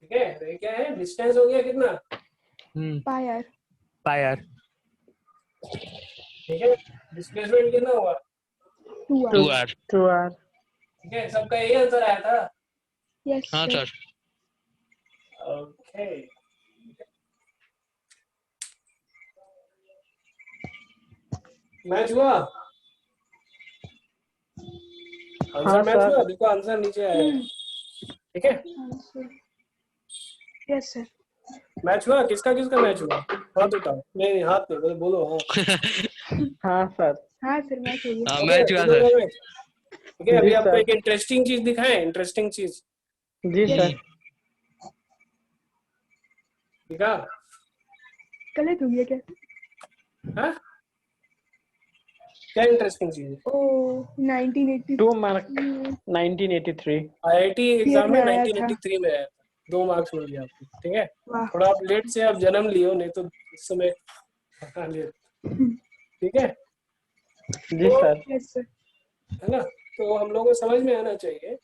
ठीक है तो ये क्या है डिस्टेंस हो गया कितना। पाई आर पाई r ठीक है डिस्प्लेसमेंट कितना हुआ। 2r। 2r। 2r। ठीक है सबका यही आंसर आया था। यस हाँ सर। सर ओके मैच हुआ। आंसर हाँ मैच सर। हुआ देखो आंसर नीचे आया है। ठीक है यस सर। मैच हुआ किसका किसका मैच हुआ। हाथ उठाओ नहीं हाथ नहीं बोलो हाँ। हाँ सर। हाँ सर मैच हो गया। हाँ ओके मैच हुआ तीनों सर का मैच। ठीक है अभी जी आपको सर। एक इंटरेस्टिंग चीज दिखाएं इंटरेस्टिंग चीज। जी सर। दिखा गलत हो गया क्या। हाँ क्या इंटरेस्टिंग चीज है। ओ 1983 2 मार्क 1983। आईआईटी एग्जाम में में आया था। 1983 में आया था 2 मार्क्स मिल गया आपको। ठीक है वाह। थोड़ा आप लेट से आप जन्म लियो नहीं तो उस समय हाँ, ठीक है जी तो सर। Yes sir. है ना। तो हम लोगों को समझ में आना चाहिए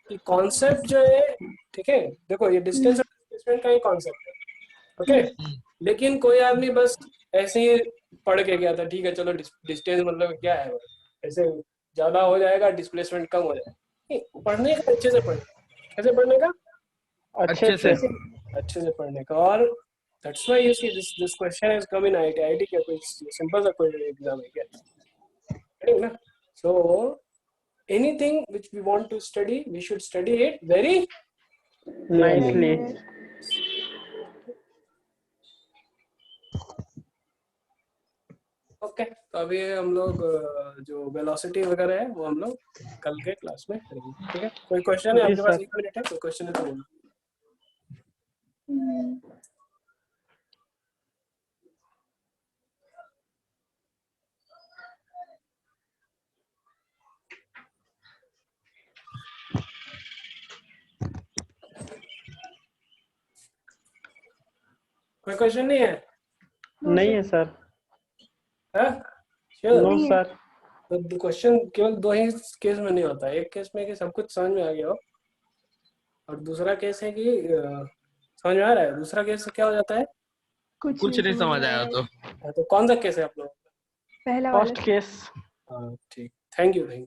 कि कॉन्सेप्ट जो है ठीक है देखो ये डिस्टेंस और डिस्प्लेसमेंट का ही कॉन्सेप्ट है। ओके लेकिन कोई आदमी बस ऐसे ही पढ़ के गया था ठीक है चलो डिस्टेंस मतलब क्या है ऐसे ज्यादा हो जाएगा डिस्प्लेसमेंट कम हो जाएगा। नहीं, पढ़ने का अच्छे से पढ़ने कैसे पढ़ने का अच्छे अच्छे से। से अच्छे से पढ़ने का। और that's why you see this question has come in IIT. IIT क्या कोई सिंपल सा कोई एग्जाम है क्या है ना। सो anything which we want to study we should study it very nicely. Okay तो अभी हम लोग जो वेलोसिटी वगैरह है वो हम लोग कल के क्लास में करेंगे। ठीक है कोई क्वेश्चन है जी आपके पास सर। 1 मिनट है कोई क्वेश्चन है तो बोलो। कोई क्वेश्चन नहीं है नहीं है सर। हाँ श्योर। No sir. तो क्वेश्चन केवल 2 ही केस में नहीं होता है। एक केस में कि सब कुछ समझ में आ गया हो और दूसरा केस है कि समझ में आ रहा है। दूसरा केस क्या हो जाता है कुछ नहीं समझ आया तो तो कौन सा केस है आप लोग पहला वाला। First case. हाँ ठीक थैंक यू चलिए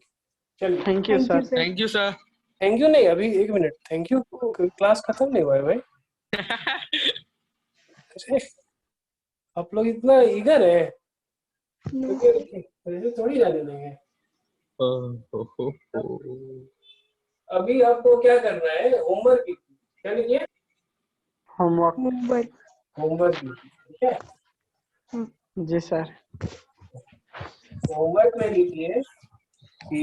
thank you thank you sir. Sir. Thank you sir thank you नहीं अभी 1 मिनट थैंक यू क्लास खत्म नहीं हुआ है भाई। अरे, आप लोग इतना ईगर है ऐसे थोड़ी जाने देंगे। अभी आपको क्या करना है होमवर्क की क्या लिखिए होमवर्क। होमवर्क। होमवर्क ठीक है। जी सर। होमवर्क में लिखिए कि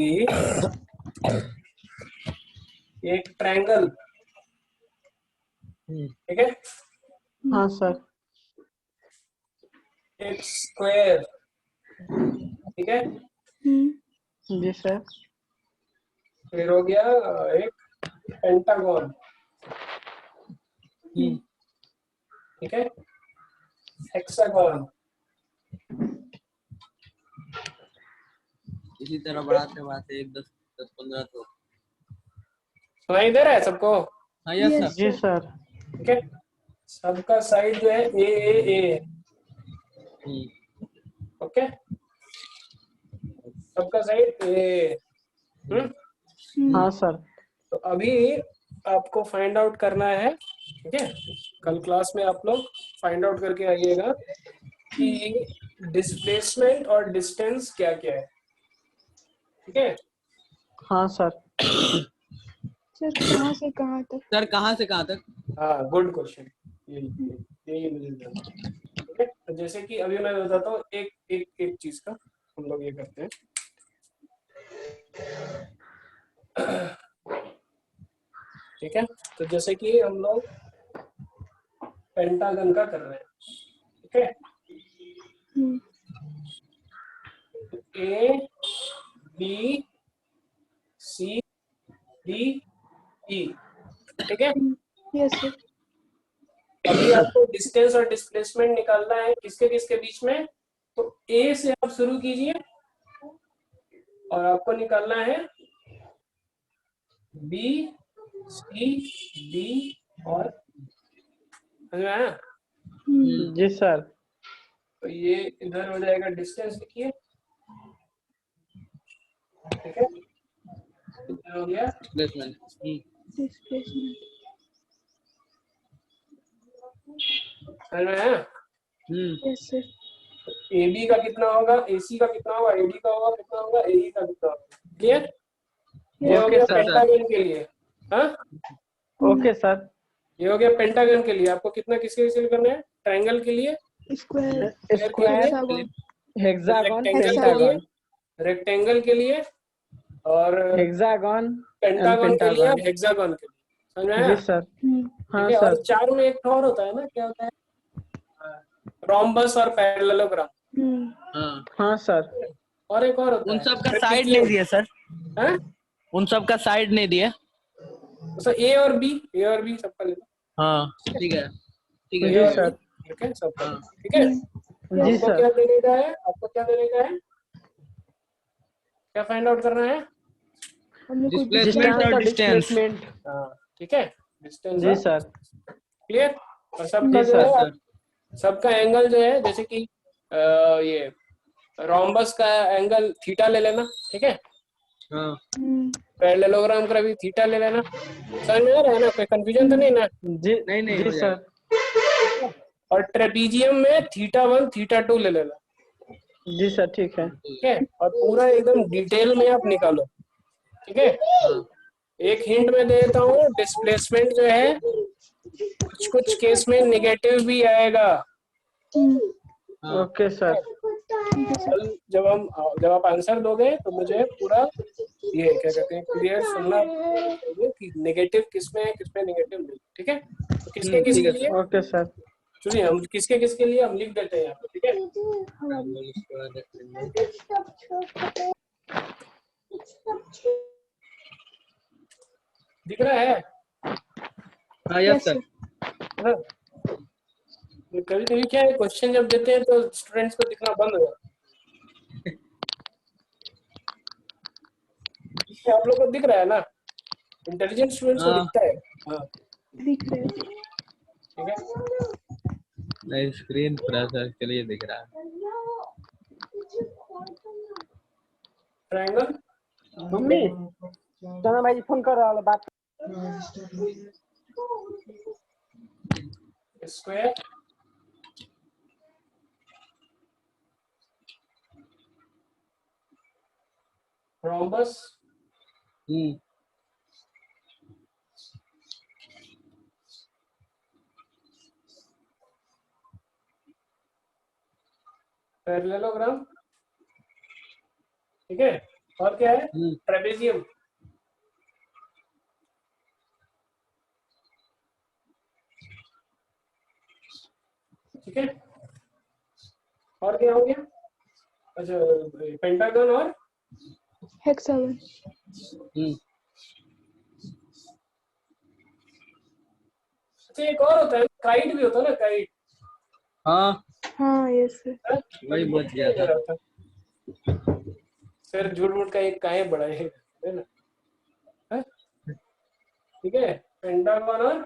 एक ट्रायंगल ठीक है हाँ सर। एक स्क्वायर ठीक है जी सर। फिर हो गया एक पेंटागन ठीक है हेक्सागन इसी तरह बढ़ाते बढ़ाते 1 10 10 15 तो सुनाई दे रहा है सबको? हाँ यस Yes, सर जी सर। ठीक है, सबका साइड जो है ए। ओके, सबका साइड ए। हाँ सर। तो अभी आपको फाइंड आउट करना है, ठीक है, कल क्लास में आप लोग फाइंड आउट करके आइएगा कि डिस्प्लेसमेंट और डिस्टेंस क्या क्या है, ठीक है। हाँ सर। सर कहाँ से कहाँ तक? सर कहाँ से कहाँ तक? हाँ, गुड क्वेश्चन, यही मुझे जानना है। ठीक है, तो जैसे कि अभी मैं बताता हूँ एक एक एक चीज का हम लोग ये करते हैं। ठीक है, तो जैसे कि हम लोग पेंटागन का कर रहे हैं, ठीक है, A B C D E, ठीक है। Yes, sir. अभी आपको डिस्टेंस और डिस्प्लेसमेंट निकालना है किसके किसके बीच में, तो ए से आप शुरू कीजिए और आपको निकालना है बी सी डी और, समझ में आया? जी सर। तो ये इधर हो जाएगा डिस्टेंस, लिखिए, ठीक है, इधर हो गया डिस्प्लेसमेंट। Displacement. समझ में आया? Yes, sir. ए बी का कितना होगा, ए सी का कितना होगा, ए डी का होगा कितना होगा, ए ई का कितना होगा, क्लियर? ये हो ओके गया सर। पेंटागन के लिए। हाँ, ओके सर। ये हो गया पेंटागन के लिए। आपको कितना किसके लिए करना है, ट्रायंगल के लिए, Square. Square, Hexagon. Hexagon, rectangle के लिए, पेंटागन, रेक्टेंगल के लिए और हेक्सागन एंड पेंटागन के लिए और पेंटागन। हेक्सागन के लिए, समझ में जी आया? सर। हाँ ठीक है, और सर। चार में एक और होता है ना, क्या होता है, रोम्बस और पैरेललोग्राम। हाँ सर। और एक और होता उन है, सब का साइड नहीं दिया सर, हैं? उन सब का साइड नहीं दिया। तो ए और बी सबका लेना, हाँ ठीक है ठीक जी ए है। और सर। बी, ठीक है, सबका, ठीक है। जी आपको सर। क्या देने का है, आपको क्या देने का है, क्या फाइंड आउट करना है? हम लोग को डिस्प्लेसमेंट डिस्टेंस और और डिस्टेंस। डिस्प्लेसमेंट। हाँ, ठीक है, डिस्टेंस, जी सर। क्लियर। और सबका जी जो सर। है, सबका एंगल जो है, जैसे कि ये रोम्बस का एंगल थीटा ले लेना, ठीक है, हाँ पैरेललोग्राम का भी थीटा ले लेना। समझ में आ रहा है ना, कोई कंफ्यूजन तो नहीं ना? जी नहीं जी हो सर। जाएगा। और ट्रेपीजियम में थीटा 1 थीटा 2 ले लेना, जी सर ठीक है। ठीक है, और पूरा एकदम डिटेल में आप निकालो, ठीक है। एक हिंट में दे देता हूँ, डिस्प्लेसमेंट जो है कुछ कुछ केस में नेगेटिव भी आएगा। Okay sir. कल जब आप आंसर दोगे तो मुझे पूरा ये क्या कहते हैं क्लियर सुनना चाहिए कि नेगेटिव किसमें है, किसमें नेगेटिव नहीं, ठीक है। तो किसके ठीक किसके है लिए, ओके सर। सुनिए, हम किसके किसके लिए हम लिख देते हैं यहाँ पे, ठीक है। दिख रहा है हाँ यस सर। ना? कभी कभी क्या है, क्वेश्चन जब देते हैं तो स्टूडेंट्स को दिखना बंद हो जाता है। आप लोग को दिख रहा है ना, इंटेलिजेंट स्टूडेंट्स को हाँ। दिखता है। हाँ, दिख रहा है। ठीक है, नहीं स्क्रीन पूरा सर चलिए दिख रहा है। ट्रायंगल, मम्मी चना भाई फोन कर रहा है बात। स्क्वायर, रोम्बस, पैरेललोग्राम, ठीक है, और क्या है, ट्रेपेजियम, ठीक है, और क्या हो गया, अच्छा पेंटागन और Hexagon. अच्छा एक और होता है, काइट भी होता है ना, काइट। हाँ हाँ, yes sir. वही बच गया था। फिर झूठ मूठ का एक काहे बढ़ाए, है ना? हैं? ठीक है, पेंटागन और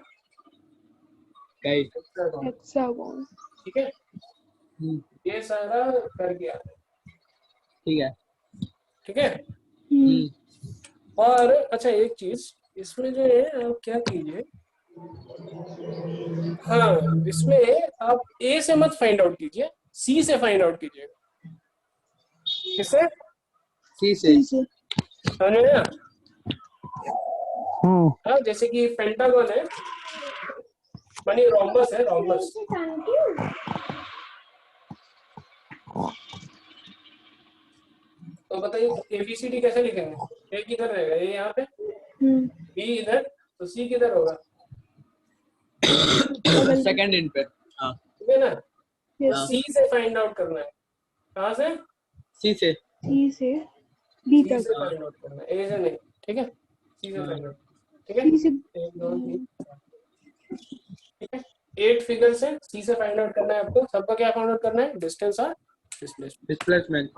Right. Hexagon, hexagon. ठीक है, ये सारा कर गया, ठीक है। ठीक है। और अच्छा एक चीज इसमें जो है आप क्या कीजिए, हाँ इसमें आप ए से मत फाइंड आउट कीजिए, सी से फाइंड आउट कीजिएगा। किससे? सी से। सी से। समझ में आया? हाँ, जैसे कि पेंटागन है मानी रोम्बस है, रोम्बस। तो बताइए एबीसीडी कैसे लिखेंगे? ए किधर रहेगा? ए यहाँ पे, बी इधर, तो सी किधर होगा? सेकंड इन पे। हाँ। ठीक है ना? Yes. सी से फाइंड आउट करना है। कहाँ से? सी से। सी से बी सी तक। से फाइंड आउट करना है, ए से नहीं, ठीक है? सी से फाइंड आउट, ठीक है? सी से 1 2 3, ठीक है? 8 फिगर से सी से फाइंड आउट करना है आपको। सबका क्या फाइंड आउट करना है? डिस्टेंस और डिस्प्लेसमेंट। डिस्प्लेसमेंट।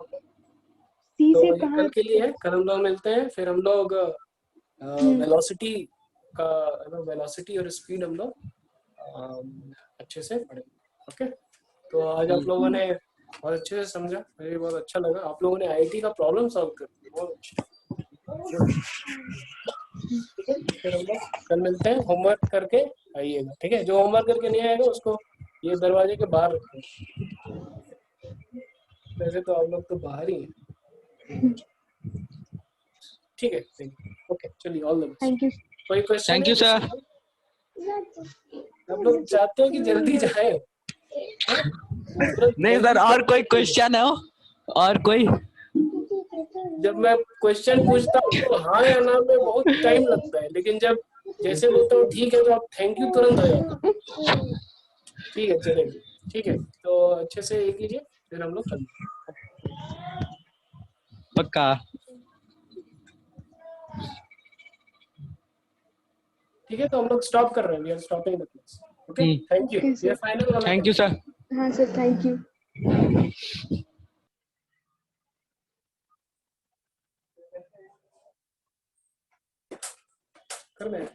सी तो से ये कहाँ? कल के लिए है, कल हम लोग मिलते हैं, फिर हम लोग वेलोसिटी का, वेलोसिटी और स्पीड हम लोग अच्छे से पढ़ेंगे। ओके, तो आज आप लोगों ने बहुत अच्छे से समझा, मुझे बहुत अच्छा लगा। आप लोगों ने आईआईटी का प्रॉब्लम सॉल्व कर दिया, बहुत अच्छा। ठीक है, फिर हम लोग कल मिलते हैं, होमवर्क करके आइएगा, ठीक है? जो होमवर्क करके नहीं आएगा उसको ये दरवाजे के बाहर रखें। वैसे तो आप लोग तो बाहर ही हैं, ठीक है? ओके, चलिए, all the best. Thank you. कोई क्वेश्चन? Thank you sir. आप लोग चाहते हो कि जल्दी जाए? नहीं सर, और कोई क्वेश्चन है? और कोई? जब मैं क्वेश्चन पूछता हूँ तो हाँ या ना में बहुत टाइम लगता है, लेकिन जब जैसे बोलता हूँ ठीक है तो आप थैंक यू तुरंत हो जाता है। ठीक है, चलेगा, ठीक है, तो अच्छे से ये कीजिए, फिर हम लोग कल। पक्का। ठीक है, तो हम लोग स्टॉप कर रहे हैं, we are stopping the class. Okay, thank you. Okay, sir. ये फाइनल वाला थैंक यू सर। हाँ सर, थैंक यू। कर लें।